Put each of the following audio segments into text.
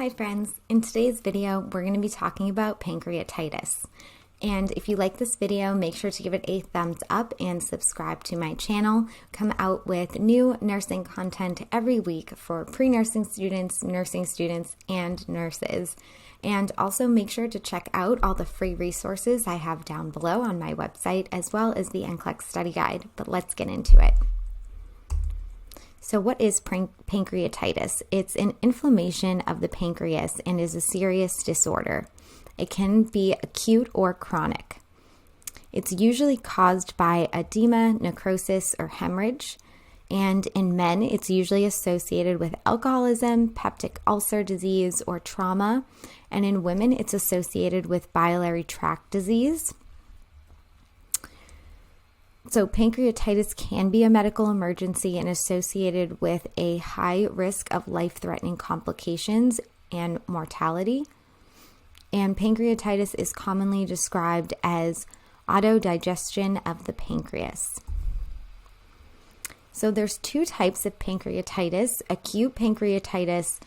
Hi friends, in today's video we're going to be talking about pancreatitis. And if you like this video, make sure to give it a thumbs up and subscribe to my channel. Come out with new nursing content every week for pre-nursing students, nursing students, and nurses. And also make sure to check out all the free resources I have down below on my website, as well as the NCLEX study guide. But let's get into it. So what is pancreatitis? It's an inflammation of the pancreas and is a serious disorder. It can be acute or chronic. It's usually caused by edema, necrosis, or hemorrhage. And in men, it's usually associated with alcoholism, peptic ulcer disease, or trauma. And in women, it's associated with biliary tract disease. So pancreatitis can be a medical emergency and associated with a high risk of life-threatening complications and mortality. And pancreatitis is commonly described as autodigestion of the pancreas. So there's two types of pancreatitis. Acute pancreatitis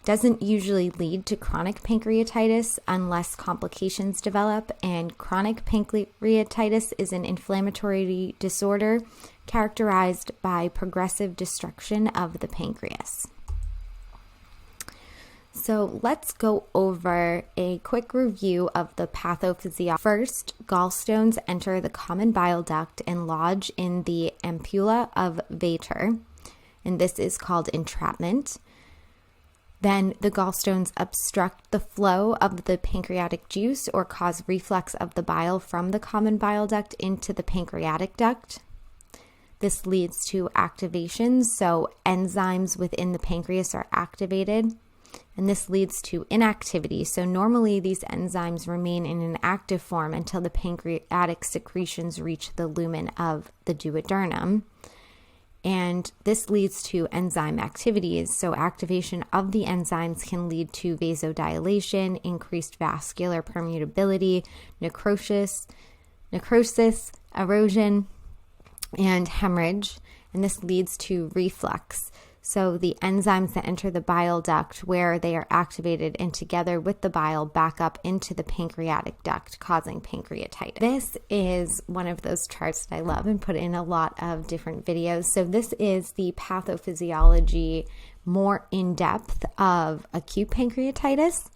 doesn't usually lead to chronic pancreatitis unless complications develop, and chronic pancreatitis is an inflammatory disorder characterized by progressive destruction of the pancreas. So let's go over a quick review of the pathophysiology. First, gallstones enter the common bile duct and lodge in the ampulla of Vater, and this is called entrapment. Then the gallstones obstruct the flow of the pancreatic juice or cause reflux of the bile from the common bile duct into the pancreatic duct. This leads to activation, so enzymes within the pancreas are activated, and this leads to inactivity. So normally these enzymes remain in an active form until the pancreatic secretions reach the lumen of the duodenum. And this leads to enzyme activities. So activation of the enzymes can lead to vasodilation, increased vascular permeability, necrosis, erosion, and hemorrhage. And this leads to reflux. So the enzymes that enter the bile duct, where they are activated and together with the bile back up into the pancreatic duct, causing pancreatitis. This is one of those charts that I love and put in a lot of different videos. So this is the pathophysiology more in depth of acute pancreatitis.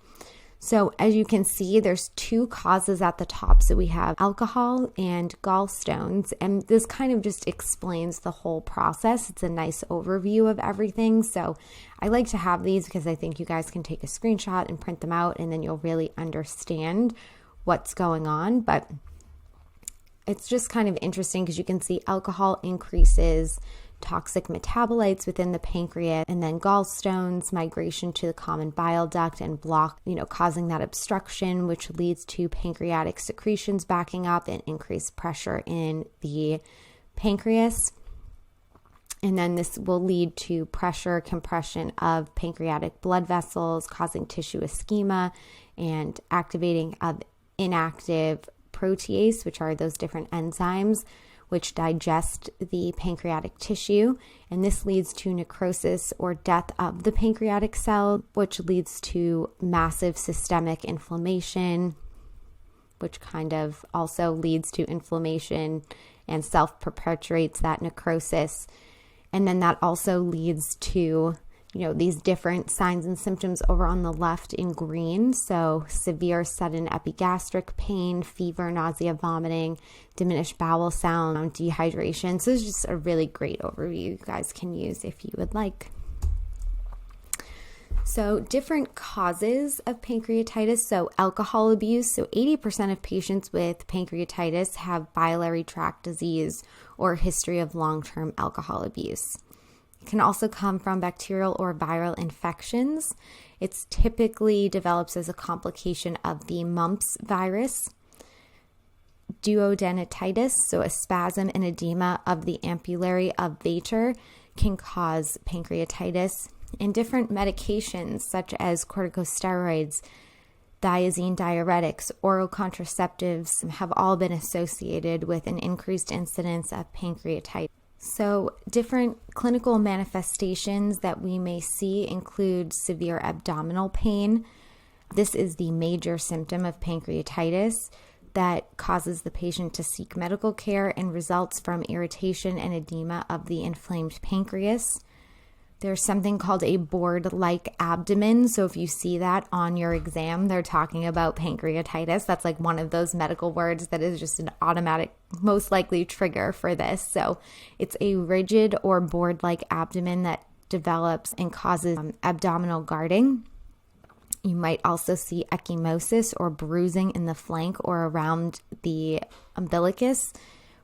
So as you can see, there's two causes at the top. So we have alcohol and gallstones, and this kind of just explains the whole process. It's a nice overview of everything. So I like to have these because I think you guys can take a screenshot and print them out, and then you'll really understand what's going on. But it's just kind of interesting because you can see alcohol increases toxic metabolites within the pancreas, and then gallstones, migration to the common bile duct and block, causing that obstruction, which leads to pancreatic secretions backing up and increased pressure in the pancreas. And then this will lead to pressure compression of pancreatic blood vessels, causing tissue ischemia and activating of inactive protease, which are those different enzymes which digest the pancreatic tissue, and this leads to necrosis or death of the pancreatic cell, which leads to massive systemic inflammation, which kind of also leads to inflammation and self-perpetuates that necrosis. And then that also leads to these different signs and symptoms over on the left in green. So severe sudden epigastric pain, fever, nausea, vomiting, diminished bowel sound, dehydration. So it's just a really great overview you guys can use if you would like. So different causes of pancreatitis. So alcohol abuse. So 80% of patients with pancreatitis have biliary tract disease or history of long-term alcohol abuse. It can also come from bacterial or viral infections. It typically develops as a complication of the mumps virus. Duodenitis, so a spasm and edema of the ampullary of Vater, can cause pancreatitis. And different medications such as corticosteroids, thiazine diuretics, oral contraceptives have all been associated with an increased incidence of pancreatitis. So different clinical manifestations that we may see include severe abdominal pain. This is the major symptom of pancreatitis that causes the patient to seek medical care and results from irritation and edema of the inflamed pancreas. There's something called a board-like abdomen. So if you see that on your exam, they're talking about pancreatitis. That's like one of those medical words that is just an automatic, most likely trigger for this. So it's a rigid or board-like abdomen that develops and causes abdominal guarding. You might also see ecchymosis or bruising in the flank or around the umbilicus,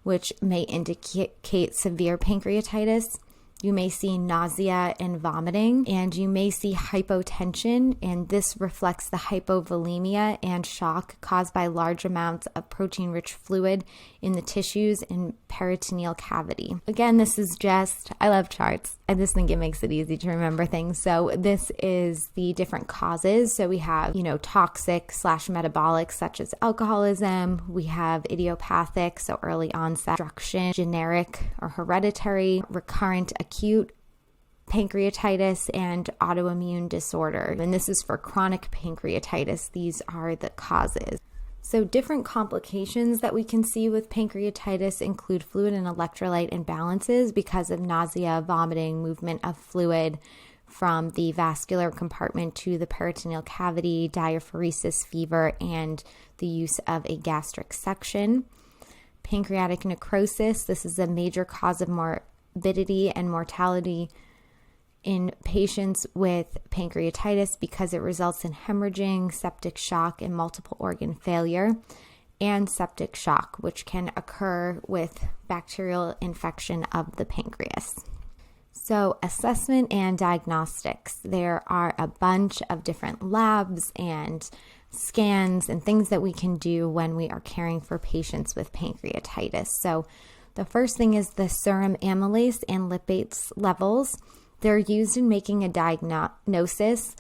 which may indicate severe pancreatitis. You may see nausea and vomiting, and you may see hypotension, and this reflects the hypovolemia and shock caused by large amounts of protein-rich fluid in the tissues and peritoneal cavity. Again, this is just, I love charts. I just think it makes it easy to remember things. So this is the different causes. So we have, toxic/metabolic, such as alcoholism. We have idiopathic, so early onset, obstruction, generic or hereditary, recurrent, acute pancreatitis, and autoimmune disorder. And this is for chronic pancreatitis. These are the causes. So different complications that we can see with pancreatitis include fluid and electrolyte imbalances because of nausea, vomiting, movement of fluid from the vascular compartment to the peritoneal cavity, diaphoresis, fever, and the use of a gastric section. Pancreatic necrosis, this is a major cause of morbidity and mortality in patients with pancreatitis because it results in hemorrhaging, septic shock, and multiple organ failure, and septic shock, which can occur with bacterial infection of the pancreas. So assessment and diagnostics. There are a bunch of different labs and scans and things that we can do when we are caring for patients with pancreatitis. So the first thing is the serum amylase and lipase levels. They're used in making a diagnosis.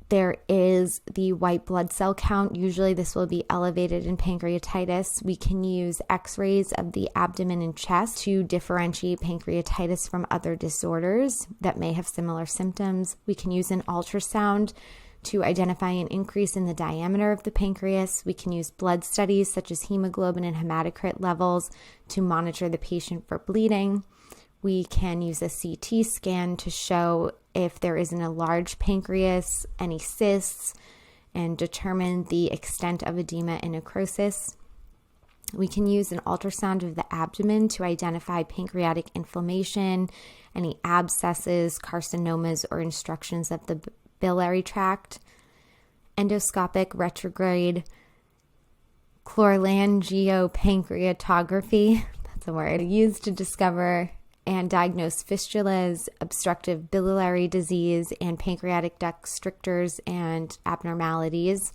There is the white blood cell count. Usually this will be elevated in pancreatitis. We can use x-rays of the abdomen and chest to differentiate pancreatitis from other disorders that may have similar symptoms. We can use an ultrasound to identify an increase in the diameter of the pancreas. We can use blood studies such as hemoglobin and hematocrit levels to monitor the patient for bleeding. We can use a CT scan to show if there is an enlarged pancreas, any cysts, and determine the extent of edema and necrosis. We can use an ultrasound of the abdomen to identify pancreatic inflammation, any abscesses, carcinomas, or obstructions of the biliary tract. Endoscopic retrograde cholangiopancreatography, that's a word, used to discover and diagnose fistulas, obstructive biliary disease, and pancreatic duct strictures and abnormalities.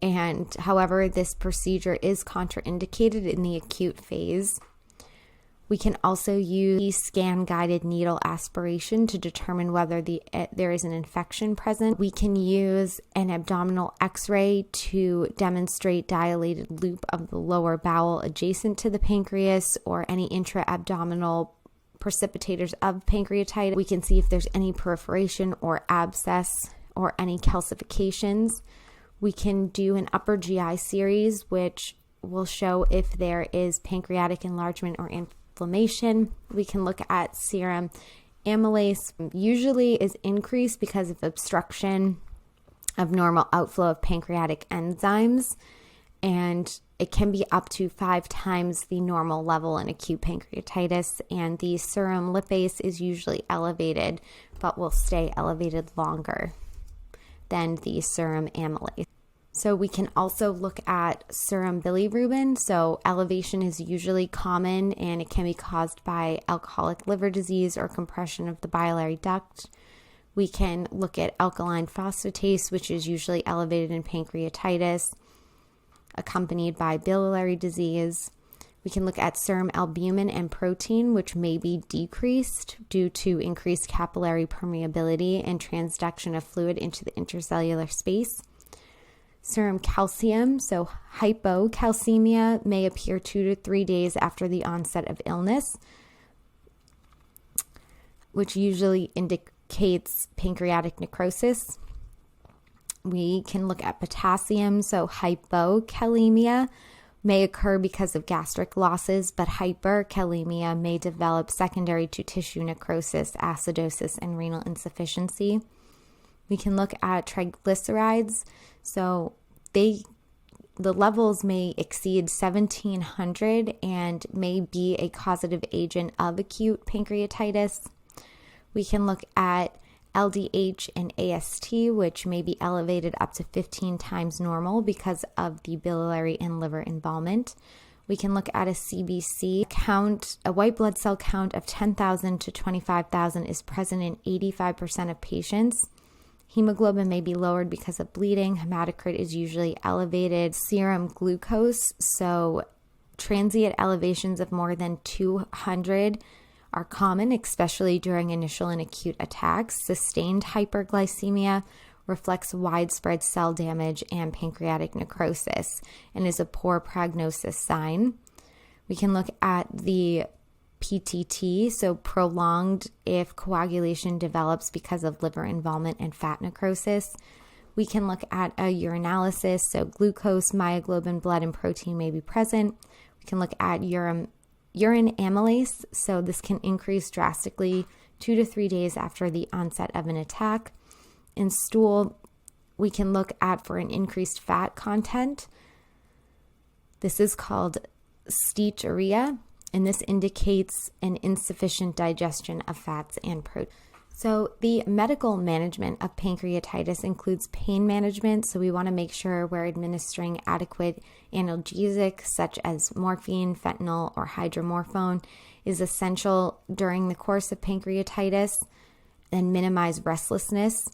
And however, this procedure is contraindicated in the acute phase. We can also use scan-guided needle aspiration to determine whether there is an infection present. We can use an abdominal x-ray to demonstrate dilated loop of the lower bowel adjacent to the pancreas or any intra-abdominal precipitators of pancreatitis. We can see if there's any perforation or abscess or any calcifications. We can do an upper GI series, which will show if there is pancreatic enlargement or inflammation. We can look at serum amylase. Usually is increased because of obstruction of normal outflow of pancreatic enzymes, and it can be up to 5 times the normal level in acute pancreatitis, and the serum lipase is usually elevated, but will stay elevated longer than the serum amylase. So we can also look at serum bilirubin. So elevation is usually common, and it can be caused by alcoholic liver disease or compression of the biliary duct. We can look at alkaline phosphatase, which is usually elevated in pancreatitis, accompanied by biliary disease. We can look at serum albumin and protein, which may be decreased due to increased capillary permeability and transduction of fluid into the intercellular space. Serum calcium, so hypocalcemia, may appear 2 to 3 days after the onset of illness. which usually indicates pancreatic necrosis. We can look at potassium, so hypokalemia may occur because of gastric losses, but hyperkalemia may develop secondary to tissue necrosis, acidosis, and renal insufficiency. We can look at triglycerides, so the levels may exceed 1,700 and may be a causative agent of acute pancreatitis. We can look at LDH and AST, which may be elevated up to 15 times normal because of the biliary and liver involvement. We can look at a CBC count. A white blood cell count of 10,000 to 25,000 is present in 85% of patients. Hemoglobin may be lowered because of bleeding. Hematocrit is usually elevated. Serum glucose, so transient elevations of more than 200 are common, especially during initial and acute attacks. Sustained hyperglycemia reflects widespread cell damage and pancreatic necrosis and is a poor prognosis sign. We can look at the PTT, so prolonged if coagulation develops because of liver involvement and fat necrosis. We can look at a urinalysis, so glucose, myoglobin, blood, and protein may be present. We can look at urine amylase, so this can increase drastically 2 to 3 days after the onset of an attack. In stool, we can look at for an increased fat content. This is called steatorrhea, and this indicates an insufficient digestion of fats and protein. So the medical management of pancreatitis includes pain management. So we want to make sure we're administering adequate analgesics such as morphine, fentanyl, or hydromorphone is essential during the course of pancreatitis, and minimize restlessness,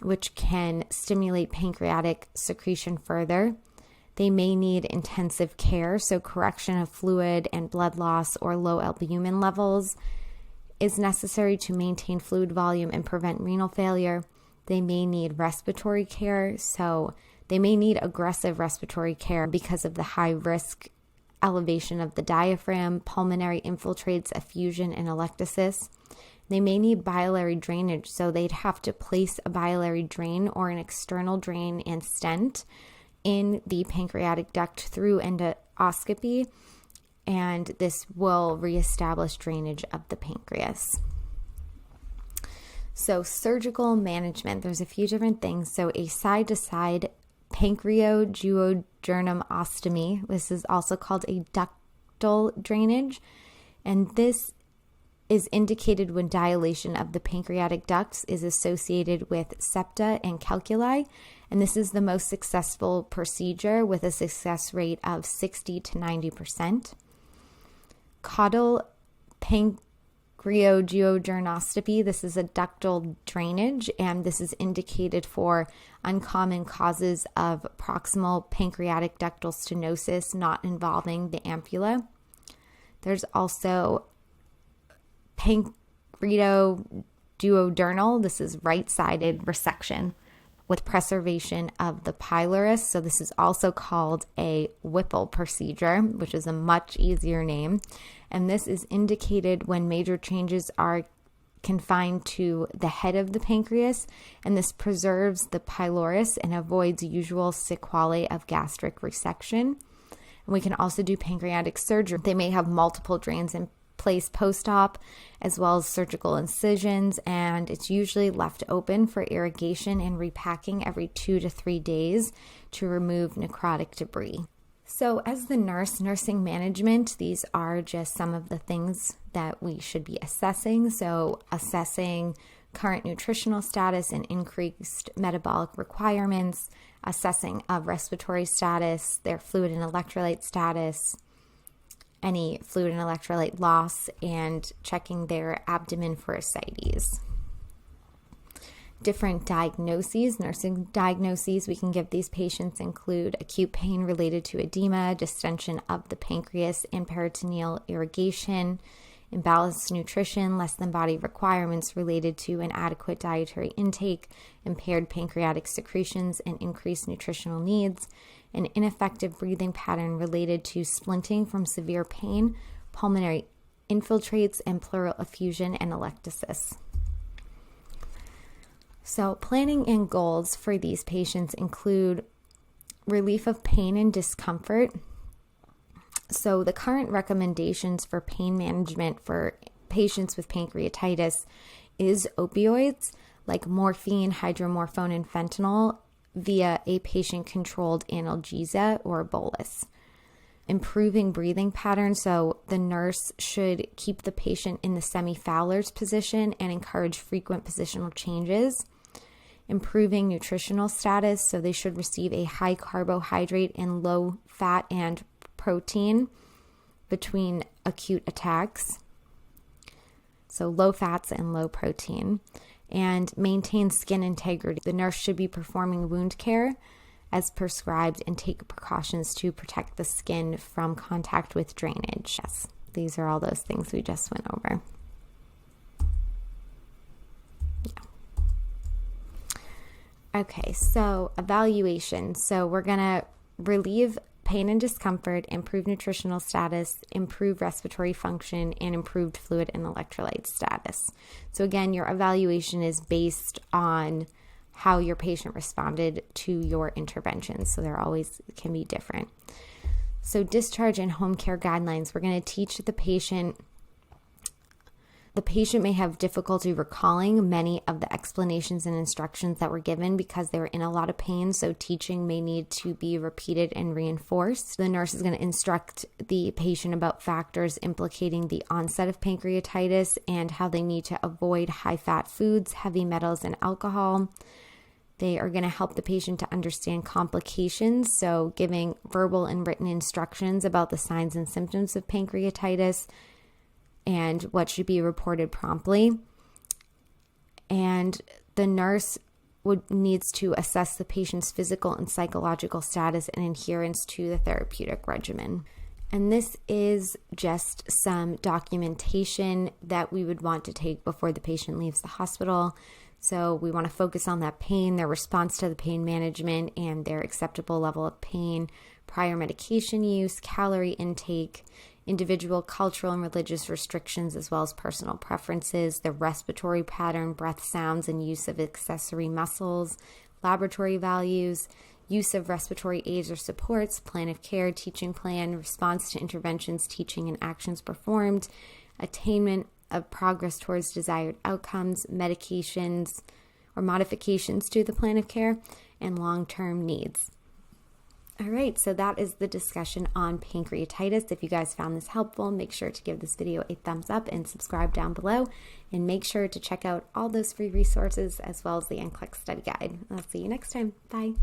which can stimulate pancreatic secretion further. They may need intensive care, so correction of fluid and blood loss or low albumin levels is necessary to maintain fluid volume and prevent renal failure. They may need respiratory care, so they may need aggressive respiratory care because of the high risk elevation of the diaphragm, pulmonary infiltrates, effusion, and atelectasis. They may need biliary drainage, so they'd have to place a biliary drain or an external drain and stent in the pancreatic duct through endoscopy, and this will reestablish drainage of the pancreas. So surgical management, there's a few different things. So a side-to-side pancreoduodermostomy, this is also called a ductal drainage, and this is indicated when dilation of the pancreatic ducts is associated with septa and calculi, and this is the most successful procedure with a success rate of 60 to 90%. Caudal pancreoduodermostopy, this is a ductal drainage, and this is indicated for uncommon causes of proximal pancreatic ductal stenosis not involving the ampulla. There's also pancreadoduodenal, this is right-sided resection with preservation of the pylorus. So this is also called a Whipple procedure, which is a much easier name. And this is indicated when major changes are confined to the head of the pancreas, and this preserves the pylorus and avoids usual sequelae of gastric resection. And we can also do pancreatic surgery. They may have multiple drains in place post-op, as well as surgical incisions, and it's usually left open for irrigation and repacking every 2 to 3 days to remove necrotic debris. So as the nursing management, these are just some of the things that we should be assessing. So assessing current nutritional status and increased metabolic requirements, assessing of respiratory status, their fluid and electrolyte status, any fluid and electrolyte loss, and checking their abdomen for ascites. Different diagnoses, nursing diagnoses we can give these patients include acute pain related to edema, distension of the pancreas, and peritoneal irrigation, imbalanced nutrition, less than body requirements related to inadequate dietary intake, impaired pancreatic secretions, and increased nutritional needs, an ineffective breathing pattern related to splinting from severe pain, pulmonary infiltrates and pleural effusion and atelectasis. So planning and goals for these patients include relief of pain and discomfort. So the current recommendations for pain management for patients with pancreatitis is opioids like morphine, hydromorphone, and fentanyl via a patient-controlled analgesia or bolus. Improving breathing patterns, so the nurse should keep the patient in the semi-Fowler's position and encourage frequent positional changes. Improving nutritional status, so they should receive a high carbohydrate and low fat and protein between acute attacks. So low fats and low protein. And maintain skin integrity. The nurse should be performing wound care as prescribed and take precautions to protect the skin from contact with drainage. Yes, these are all those things we just went over. Okay, so evaluation. So we're going to relieve pain and discomfort, improve nutritional status, improve respiratory function, and improved fluid and electrolyte status. So again, your evaluation is based on how your patient responded to your interventions. So they're always can be different. So discharge and home care guidelines, we're going to teach the patient. The patient may have difficulty recalling many of the explanations and instructions that were given because they were in a lot of pain, so teaching may need to be repeated and reinforced. The nurse is going to instruct the patient about factors implicating the onset of pancreatitis and how they need to avoid high-fat foods, heavy metals, and alcohol. They are going to help the patient to understand complications, so giving verbal and written instructions about the signs and symptoms of pancreatitis, and what should be reported promptly. And the nurse needs to assess the patient's physical and psychological status and adherence to the therapeutic regimen. And this is just some documentation that we would want to take before the patient leaves the hospital. So we want to focus on that pain, their response to the pain management, and their acceptable level of pain, prior medication use, calorie intake, individual cultural and religious restrictions, as well as personal preferences, the respiratory pattern, breath sounds, and use of accessory muscles, laboratory values, use of respiratory aids or supports, plan of care, teaching plan, response to interventions, teaching and actions performed, attainment of progress towards desired outcomes, medications or modifications to the plan of care, and long-term needs. All right, so that is the discussion on pancreatitis. If you guys found this helpful, make sure to give this video a thumbs up and subscribe down below. And make sure to check out all those free resources as well as the NCLEX study guide. I'll see you next time. Bye.